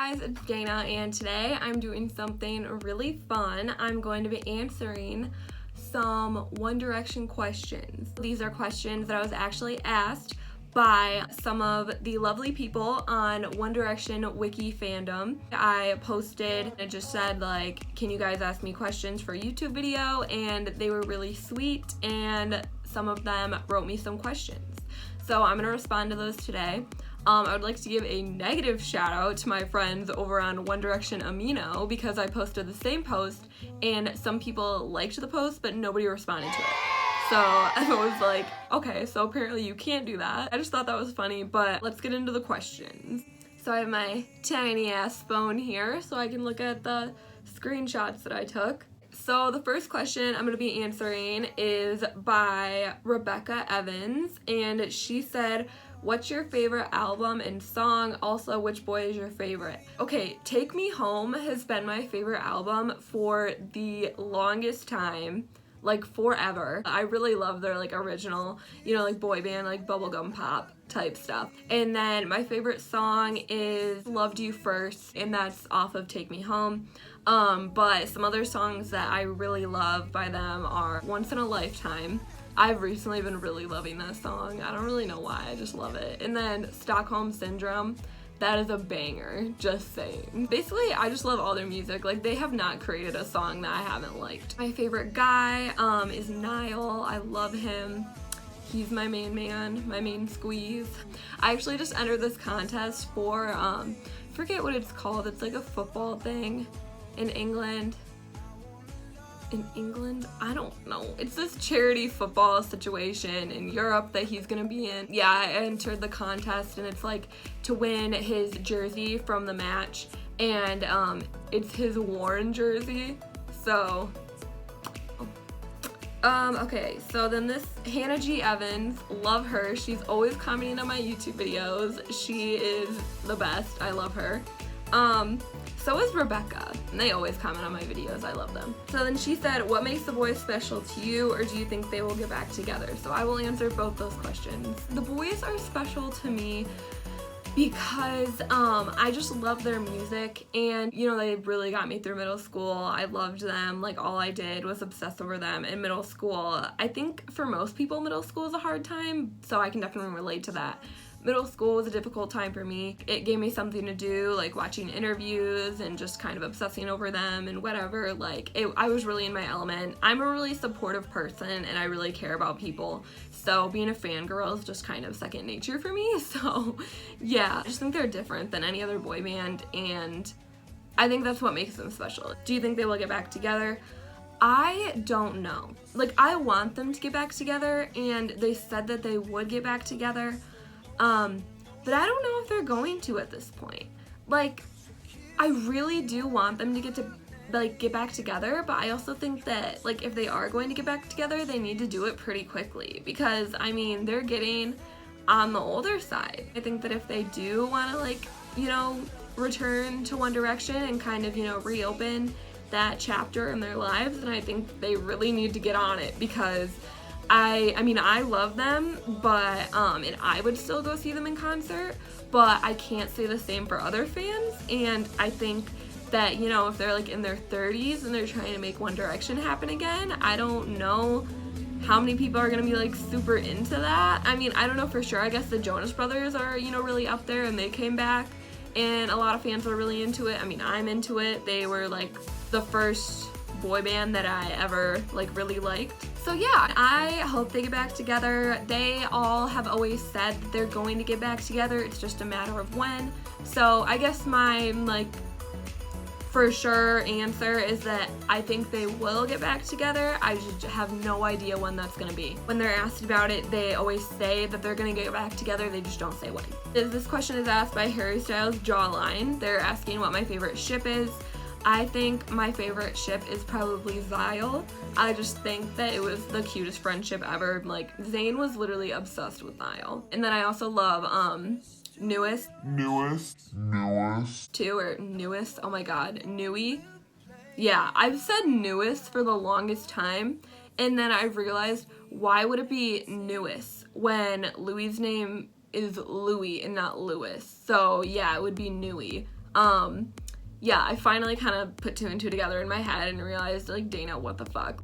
guys, it's Dana, and today I'm doing something really fun. I'm going to be answering some One Direction questions. These are questions that I was actually asked by some of the lovely people on One Direction Wiki Fandom. I posted, it just said like, can you guys ask me questions for a YouTube video? And they were really sweet, and some of them wrote me some questions. So I'm gonna respond to those today. I would like to give a negative shout out to my friends over on One Direction Amino because I posted the same post and some people liked the post but nobody responded to it. So I was like, okay, so apparently you can't do that. I just thought that was funny, but let's get into the questions. So I have my tiny ass phone here so I can look at the screenshots that I took. So the first question I'm going to be answering is by Rebecca Evans, and she said, what's your favorite album and song? Also, which boy is your favorite? Okay, Take Me Home has been my favorite album for the longest time, like forever. I really love their like original, like boy band, like bubblegum pop type stuff. And then my favorite song is Loved You First, and that's off of Take Me Home. But some other songs that I really love by them are Once in a Lifetime. I've recently been really loving that song. I don't really know why, I just love it. And then Stockholm Syndrome, that is a banger, just saying. Basically, I just love all their music. Like, they have not created a song that I haven't liked. My favorite guy is Niall. I love him. He's my main man, my main squeeze. I actually just entered this contest for, forget what it's called. It's like a football thing in England. I don't know. It's this charity football situation in Europe that he's gonna be in. Yeah, I entered the contest and it's like to win his jersey from the match, and it's his worn jersey. So okay, so then this Hannah G. Evans, love her. She's always commenting on my YouTube videos. She is the best. I love her. So is Rebecca, and they always comment on my videos. I love them. So then she said, what makes the boys special to you, or do you think they will get back together? So I will answer both those questions. The boys are special to me because I just love their music, and they really got me through middle school. I loved them. Like, all I did was obsess over them in middle school. I think for most people middle school is a hard time, so I can definitely relate to that. Middle school was a difficult time for me. It gave me something to do, like watching interviews and just kind of obsessing over them and whatever. I was really in my element. I'm a really supportive person and I really care about people. So being a fangirl is just kind of second nature for me. So yeah, I just think they're different than any other boy band, and I think that's what makes them special. Do you think they will get back together? I don't know. Like, I want them to get back together, and they said that they would get back together. But I don't know if they're going to at this point. Like, I really do want them to get back together, but I also think that, like, if they are going to get back together, they need to do it pretty quickly because, I mean, they're getting on the older side. I think that if they do want to, return to One Direction and kind of, reopen that chapter in their lives, then I think they really need to get on it because I mean, I love them, but, and I would still go see them in concert, but I can't say the same for other fans, and I think that, if they're, like, in their 30s and they're trying to make One Direction happen again, I don't know how many people are gonna be, like, super into that. I mean, I don't know for sure. I guess the Jonas Brothers are, really up there, and they came back, and a lot of fans were really into it. I mean, I'm into it. They were, like, the first boy band that I ever, like, really liked. So yeah, I hope they get back together. They all have always said that they're going to get back together. It's just a matter of when. So I guess my, for sure answer is that I think they will get back together. I just have no idea when that's gonna be. When they're asked about it, they always say that they're gonna get back together. They just don't say when. This question is asked by Harry Styles Jawline. They're asking what my favorite ship is. I think my favorite ship is probably Zyle. I just think that it was the cutest friendship ever. Like, Zayn was literally obsessed with Niall. And then I also love Newest too, or Newest, oh my god, Newy. Yeah, I've said Newest for the longest time, and then I realized, why would it be Newest when Louis' name is Louis and not Lewis? So yeah, it would be Newy. Yeah, I finally kind of put 2 and 2 together in my head and realized, like, Dana, what the fuck.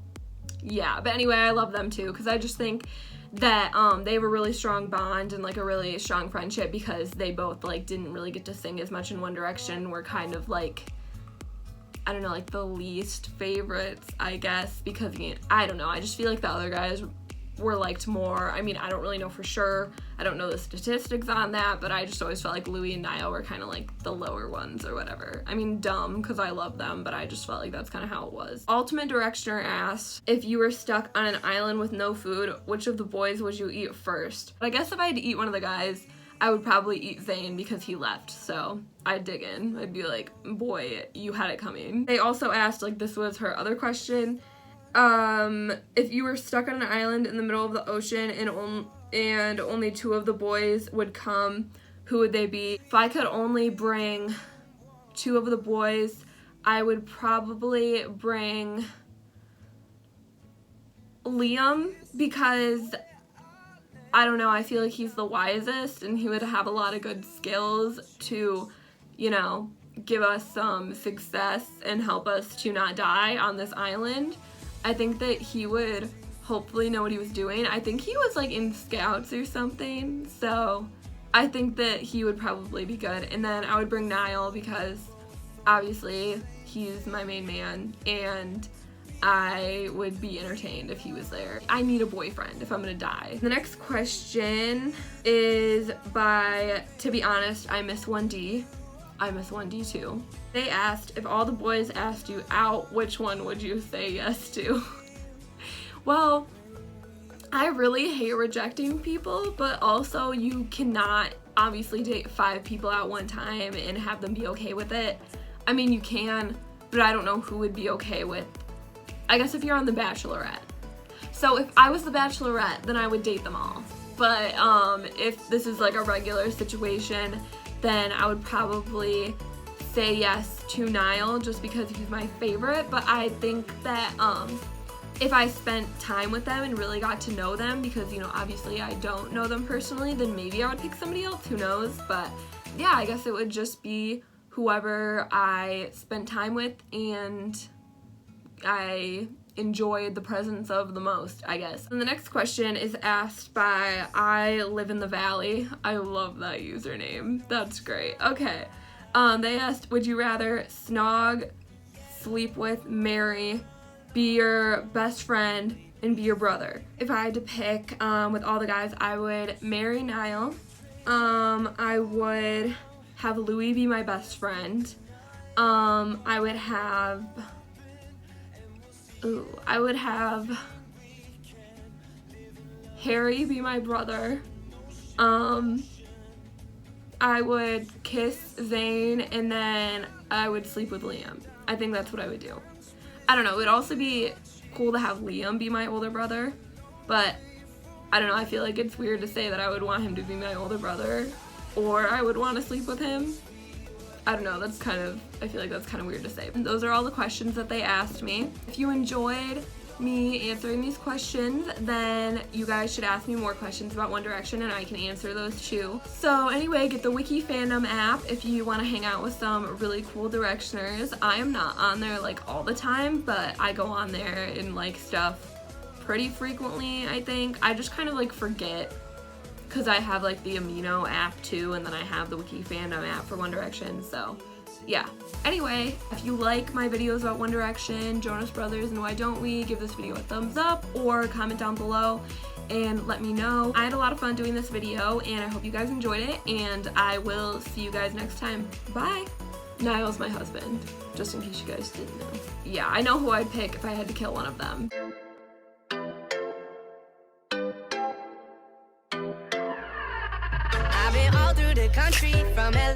Yeah, but anyway, I love them too, because I just think that they have a really strong bond and, like, a really strong friendship, because they both, like, didn't really get to sing as much in One Direction. We're kind of, like, I don't know, like, the least favorites, I guess, because, I don't know, I just feel like the other guys were liked more. I mean, I don't really know for sure. I don't know the statistics on that, but I just always felt like Louis and Niall were kind of like the lower ones or whatever. I mean, dumb, because I love them, but I just felt like that's kind of how it was. Ultimate Directioner asked, if you were stuck on an island with no food, which of the boys would you eat first? I guess if I had to eat one of the guys, I would probably eat Zayn, because he left, so I'd dig in. I'd be like, boy, you had it coming. They also asked, like, this was her other question, if you were stuck on an island in the middle of the ocean and only 2 of the boys would come, who would they be? If I could only bring 2 of the boys, I would probably bring Liam, because I don't know, I feel like he's the wisest and he would have a lot of good skills to, you know, give us some success and help us to not die on this island. I think that he would hopefully know what he was doing. I think he was, like, in scouts or something, so I think that he would probably be good. And then I would bring Niall, because obviously he's my main man and I would be entertained if he was there. I need a boyfriend if I'm gonna die. The next question is by, to be honest, I miss 1D. I miss 1D too. They asked, if all the boys asked you out, which one would you say yes to? Well, I really hate rejecting people, but also you cannot obviously date 5 people at one time and have them be okay with it. I mean, you can, but I don't know who would be okay with, I guess if you're on The Bachelorette. So if I was The Bachelorette, then I would date them all. But if this is like a regular situation, then I would probably say yes to Niall, just because he's my favorite. But I think that if I spent time with them and really got to know them, because, you know, obviously I don't know them personally, then maybe I would pick somebody else, who knows. But yeah, I guess it would just be whoever I spent time with and I enjoyed the presence of the most, I guess. And the next question is asked by I Live in the Valley. I love that username. That's great. Okay. They asked, would you rather snog, sleep with, marry, be your best friend, and be your brother? If I had to pick with all the guys, I would marry Niall. I would have Louis be my best friend. I would have Harry be my brother. I would kiss Zayn, and then I would sleep with Liam. I think that's what I would do. I don't know, it would also be cool to have Liam be my older brother, but I don't know, I feel like it's weird to say that I would want him to be my older brother, or I would want to sleep with him. I don't know, I feel like that's kind of weird to say. And those are all the questions that they asked me. If you enjoyed me answering these questions, then you guys should ask me more questions about One Direction and I can answer those too. So anyway, get the Wiki Fandom app if you want to hang out with some really cool Directioners. I am not on there like all the time, but I go on there and like stuff pretty frequently, I think. I just kind of like forget, because I have like the Amino app too, and then I have the Wiki Fandom app for One Direction, so yeah. Anyway, if you like my videos about One Direction, Jonas Brothers, and Why Don't We, give this video a thumbs up or comment down below and let me know. I had a lot of fun doing this video and I hope you guys enjoyed it, and I will see you guys next time. Bye! Niall's my husband, just in case you guys didn't know. Yeah, I know who I'd pick if I had to kill one of them. I've been all through the country from LA.